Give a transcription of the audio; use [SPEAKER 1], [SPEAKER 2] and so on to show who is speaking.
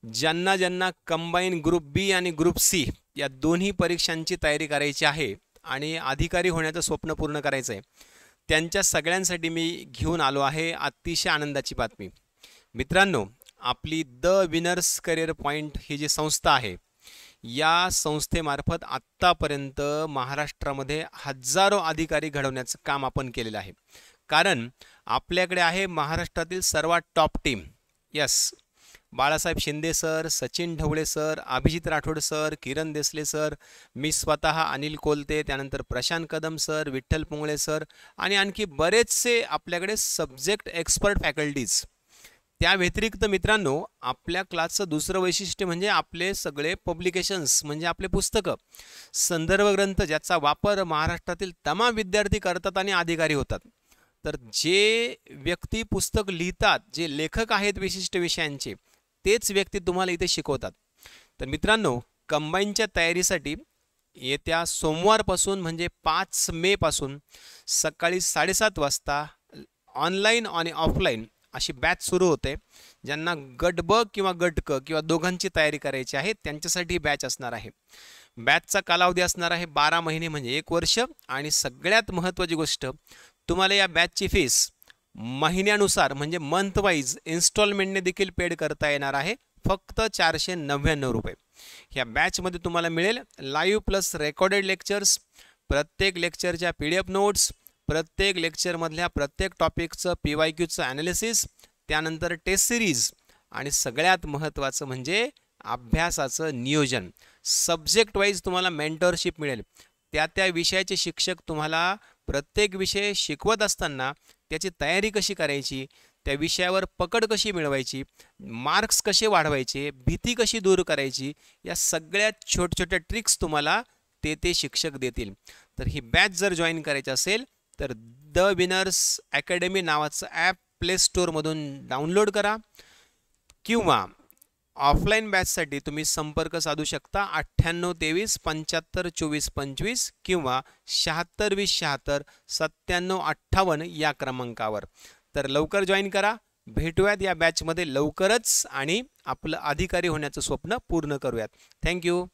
[SPEAKER 1] ज्यांना ज्यांना combine group बी आणि ग्रुप सी या दोन्ही परीक्षांची तयारी करायची आहे आणि अधिकारी होण्याचं स्वप्न पूर्ण करायचं आहे, त्यांच्या सगळ्यांसाठी मी घेऊन आलो आहे अतिशय आनंदाची बातमी. मित्रांनो, आपली द विनर्स करिअर पॉईंट ही जी संस्था आहे, या संस्थेमार्फत आत्तापर्यंत महाराष्ट्रामध्ये हजारो अधिकारी घडवण्याचं काम आपण केलेलं आहे. कारण आपल्याकडे आहे महाराष्ट्रातील सर्वात top team. Yes, Balasaheb Shinde sir, Sachin Dhawale sir, Abhijit Rathod sir, Kiran Desale sir, मी स्वतः अनिल कोलते, त्यानंतर प्रशांत कदम सर, विठ्ठल पुंगळे सर आणि आणखी बरेचसे आपल्याकडे सब्जेक्ट एक्सपर्ट फॅकल्टीज. त्या व्यतिरिक्त मित्रांनो, आपल्या क्लासचं दुसरं वैशिष्ट्य म्हणजे आपले सगळे पब्लिकेशन्स, म्हणजे आपले पुस्तकं, संदर्भ ग्रंथ, ज्याचा वापर महाराष्ट्रातील तमाम विद्यार्थी करतात आणि अधिकारी होतात. तर जे व्यक्ती पुस्तक लिहितात, जे लेखक आहेत विशिष्ट विषयांचे, तेच व्यक्ती तुम्हाला इथे शिकवतात. तर मित्रांनो, कंबाईनच्या तयारीसाठी येत्या सोमवारपासून म्हणजे 5 मे पासून सकाळी 7:30 वाजता ऑनलाईन आणि ऑफलाईन अशी बॅच सुरू होते. ज्यांना गट ब किंवा गट क किंवा दोघांची तयारी करायची आहे त्यांच्यासाठी बॅच असणार आहे. बॅचचा कालावधी असणार आहे 12 महिने म्हणजे 1 वर्ष. आणि सगळ्यात महत्त्वाची गोष्ट, तुम्हाला या बॅचची फीस महिन्यानुसार म्हणजे मंथ वाईज इन्स्टॉलमेंटने देखील पेड करता येणार आहे, फक्त 499 रुपये. ह्या बॅचमध्ये तुम्हाला मिळेल लाईव्ह प्लस रेकॉर्डेड लेक्चर्स, प्रत्येक लेक्चरच्या PDF नोट्स, प्रत्येक लेक्चरमधल्या प्रत्येक टॉपिकचं PYQचं ॲनालिसिस, त्यानंतर टेस्ट सिरीज आणि सगळ्यात महत्त्वाचं म्हणजे अभ्यासाचं नियोजन. सब्जेक्ट वाईज तुम्हाला मेंटरशिप मिळेल. त्या विषयाचे शिक्षक तुम्हाला प्रत्येक विषय शिकवत असताना त्याची तयारी कशी करायची, त्या विषयावर पकड कशी मिळवायची, मार्क्स कसे वाढवायचे, भीती कशी दूर करायची, या सगळ्या छोट्या ट्रिक्स तुम्हाला ते शिक्षक देतील. तर ही बॅच जर जॉईन करायची असेल तर द विनर्स अकॅडमी नावाचं ॲप प्ले स्टोअरमधून डाउनलोड करा, किंवा ऑफलाईन बॅचसाठी तुम्ही संपर्क साधू शकता 9823 75 24 25 किंवा 76 20 76 97 58 या क्रमांकावर. तर लवकर जॉईन करा. भेटूयात या बॅचमध्ये लवकरच आणि आपलं अधिकारी होण्याचं स्वप्न पूर्ण करूयात. थँक्यू.